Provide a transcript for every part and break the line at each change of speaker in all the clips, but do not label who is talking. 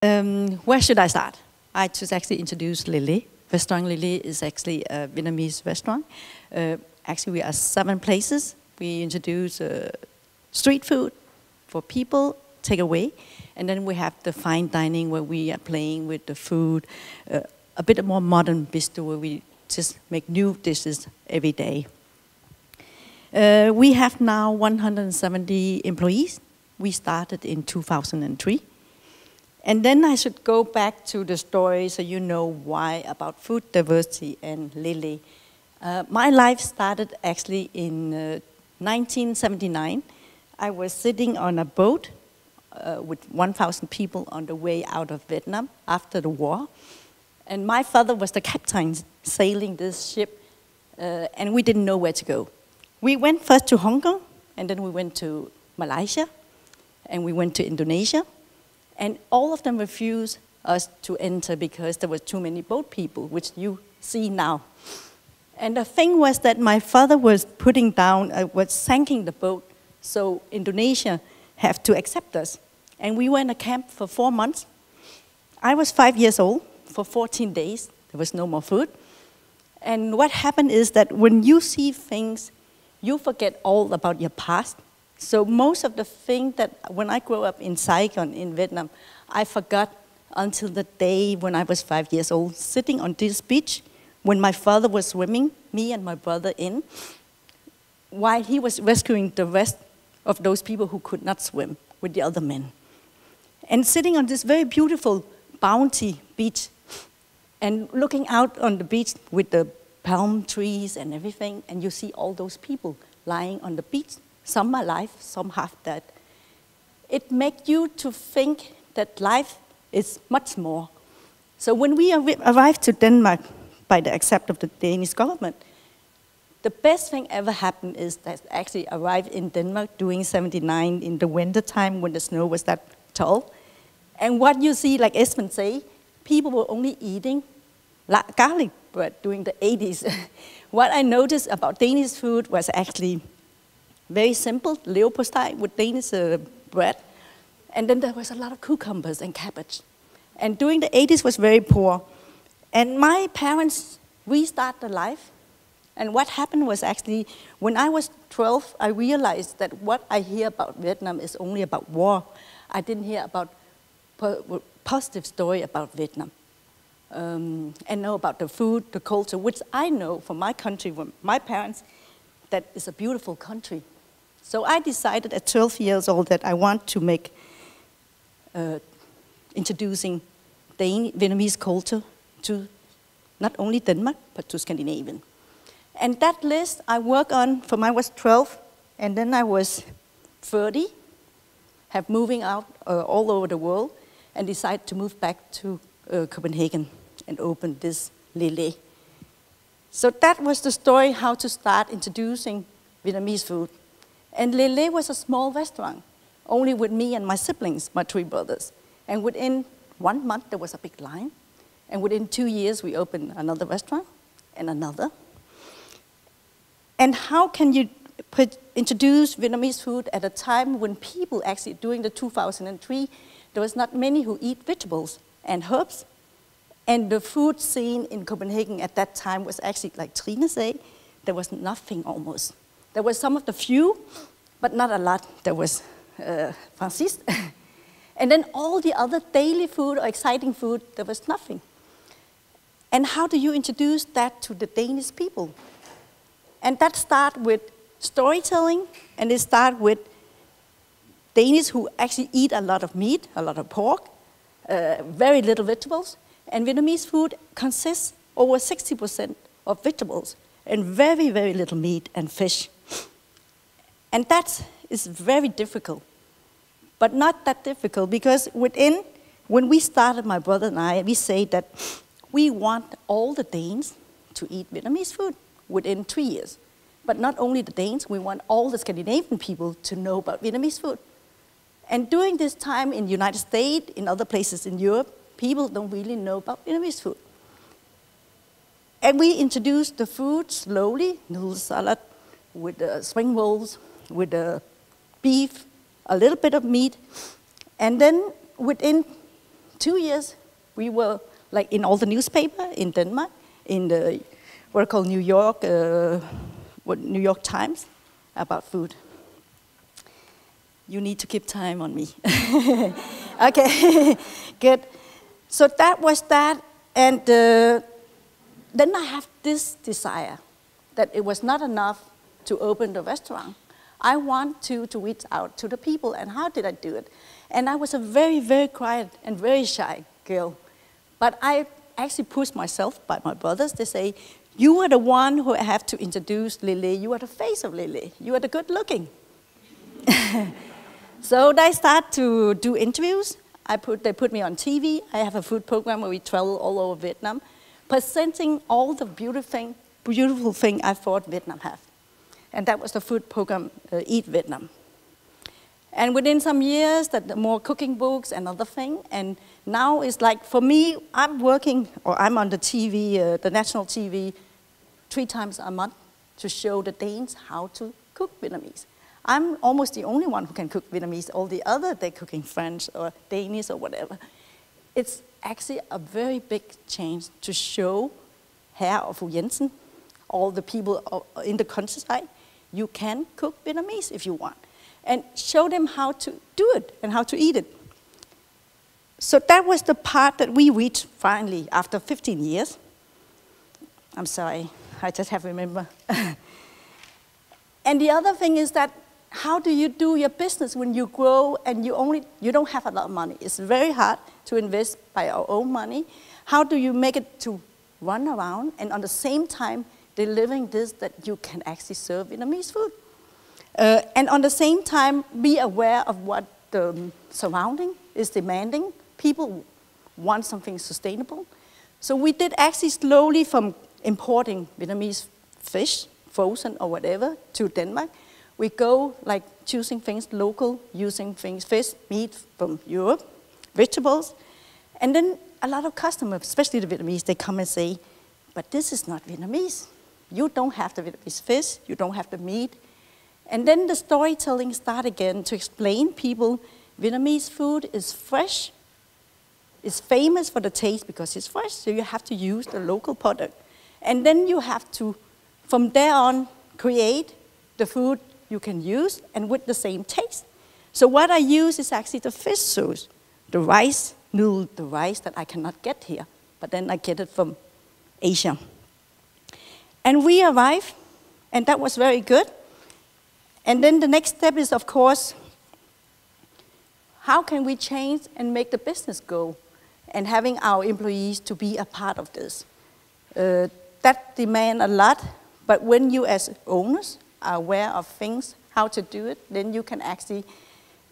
Where should I start? I should actually introduce LêLê. Restaurant LêLê is actually a Vietnamese restaurant. Actually, we are 7 places. We introduce street food for people, takeaway, and then we have the fine dining where we are playing with the food, a bit more modern bistro where we just make new dishes every day. We have now 170 employees. We started in 2003. And then I should go back to the story so you know why about food diversity and LêLê. My life started actually in 1979. I was sitting on a boat with 1,000 people on the way out of Vietnam after the war. And my father was the captain sailing this ship, and we didn't know where to go. We went first to Hong Kong, and then we went to Malaysia, and we went to Indonesia. And all of them refused us to enter because there were too many boat people, which you see now. And the thing was that my father was putting down, was sinking the boat, so Indonesia have to accept us. And we were in a camp for 4 months. I was 5 years old. For 14 days, there was no more food. And what happened is that when you see things, you forget all about your past. So most of the things that when I grew up in Saigon in Vietnam, I forgot until the day when I was 5 years old, sitting on this beach when my father was swimming, me and my brother in, while he was rescuing the rest of those people who could not swim with the other men. And sitting on this very beautiful Bounty beach and looking out on the beach with the palm trees and everything, and you see all those people lying on the beach, some alive, some half dead. It makes you to think that life is much more. So when we arrived to Denmark by the accept of the Danish government, the best thing ever happened is that I actually arrived in Denmark during 79 in the winter time when the snow was that tall. And what you see, like Esmond say, people were only eating garlic bread during the 80s. What I noticed about Danish food was actually very simple, leverpostej with Danish bread. And then there was a lot of cucumbers and cabbage. And during the 80s was very poor. And my parents restarted their life. And what happened was actually, when I was 12, I realized that what I hear about Vietnam is only about war. I didn't hear about positive story about Vietnam. And know about the food, the culture, which I know from my country, from my parents, that is a beautiful country. So I decided at 12 years old that I want to make introducing Vietnamese culture to not only Denmark, but to Scandinavian. And that list I worked on from I was 12, and then I was 30, have moving out all over the world, and decided to move back to Copenhagen and open this LêLê. So that was the story how to start introducing Vietnamese food. And LêLê was a small restaurant, only with me and my siblings, my 3 brothers. And within 1 month, there was a big line. And within 2 years, we opened another restaurant and another. And how can you introduce Vietnamese food at a time when people actually, during the 2003, there was not many who eat vegetables and herbs. And the food scene in Copenhagen at that time was actually, like Trine said, there was nothing almost. There was some of the few, but not a lot. There was Francis. And then all the other daily food or exciting food, there was nothing. And how do you introduce that to the Danish people? And that starts with storytelling, and it starts with Danish who actually eat a lot of meat, a lot of pork, very little vegetables. And Vietnamese food consists over 60% of vegetables and very, very little meat and fish. And that is very difficult, but not that difficult because when we started, my brother and I, we say that we want all the Danes to eat Vietnamese food within 3 years. But not only the Danes, we want all the Scandinavian people to know about Vietnamese food. And during this time in the United States, in other places in Europe, people don't really know about Vietnamese food. And we introduced the food slowly, noodle salad with spring rolls, with beef, a little bit of meat. And then within 2 years, we were like in all the newspaper in Denmark, in the what I call New York Times, about food. You need to keep time on me. Okay, good. So that was that, and then I have this desire that it was not enough to open the restaurant. I want to reach out to the people, and how did I do it? And I was a very, very quiet and very shy girl. But I actually pushed myself by my brothers. They say, you are the one who have to introduce LêLê. You are the face of LêLê. You are the good looking. So they start to do interviews. They put me on TV. I have a food program where we travel all over Vietnam, presenting all the beautiful thing I thought Vietnam had. And that was the food program, Eat Vietnam. And within some years, more cooking books and other thing. And now it's like, for me, I'm on the TV, the national TV, 3 times a month to show the Danes how to cook Vietnamese. I'm almost the only one who can cook Vietnamese. All the other, they're cooking French or Danish or whatever. It's actually a very big change to show Herr og Fru Jensen, all the people in the countryside, you can cook Vietnamese if you want. And show them how to do it and how to eat it. So that was the part that we reached finally after 15 years. I'm sorry, I just have to remember. And the other thing is that how do you do your business when you grow and you don't have a lot of money? It's very hard to invest by our own money. How do you make it to run around and on the same time delivering this that you can actually serve Vietnamese food? And on the same time, be aware of what the surrounding is demanding. People want something sustainable. So we did actually slowly from importing Vietnamese fish, frozen or whatever, to Denmark. We go like choosing things local, using things, fish, meat from Europe, vegetables. And then a lot of customers, especially the Vietnamese, they come and say, but this is not Vietnamese. You don't have the Vietnamese fish, you don't have the meat. And then the storytelling starts again to explain people Vietnamese food is fresh. It's famous for the taste because it's fresh, so you have to use the local product. And then you have to, from there on, create the food you can use and with the same taste. So what I use is actually the fish sauce, the rice noodle, the rice that I cannot get here, but then I get it from Asia. And we arrived, and that was very good. And then the next step is, of course, how can we change and make the business go? And having our employees to be a part of this. That demands a lot, but when you as owners are aware of things, how to do it, then you can actually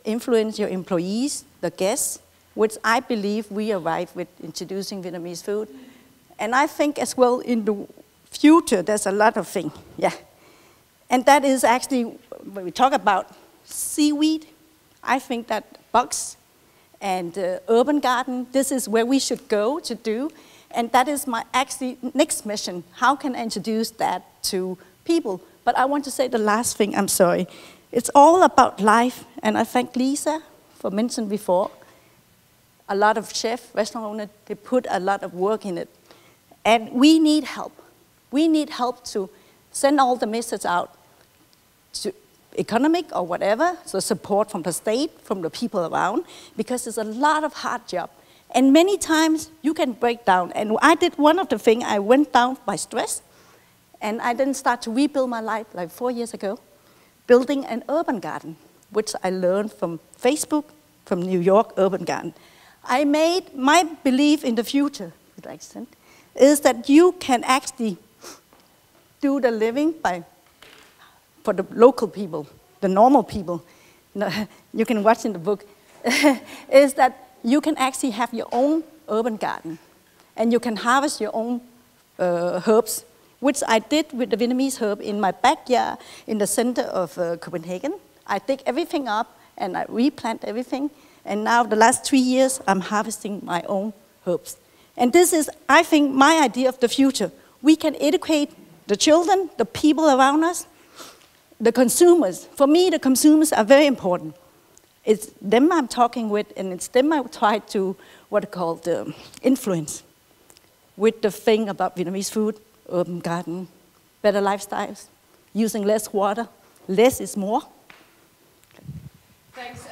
influence your employees, the guests, which I believe we arrived with introducing Vietnamese food. And I think as well in the future, there's a lot of things, yeah. And that is actually, when we talk about seaweed, I think that box and urban garden, this is where we should go to do. And that is my actually next mission. How can I introduce that to people? But I want to say the last thing, I'm sorry. It's all about life. And I thank Lisa for mentioning before. A lot of chefs, restaurant owners, they put a lot of work in it. And we need help. We need help to send all the message out to economic or whatever, so support from the state, from the people around, because it's a lot of hard job. And many times you can break down. And I did one of the things, I went down by stress, and I then start to rebuild my life like 4 years ago, building an urban garden, which I learned from Facebook, from New York Urban Garden. I made my belief in the future, to that extent, is that you can actually do the living for the local people, the normal people. You can watch in the book, is that you can actually have your own urban garden and you can harvest your own herbs, which I did with the Vietnamese herb in my backyard in the center of Copenhagen. I dig everything up and I replant everything. And now the last 3 years, I'm harvesting my own herbs. And this is, I think, my idea of the future. We can educate the children, the people around us, the consumers. For me, the consumers are very important. it's them I'm talking with, and it's them I try to, what I call the influence with the thing about Vietnamese food, urban garden, better lifestyles, using less water, less is more.
Thanks.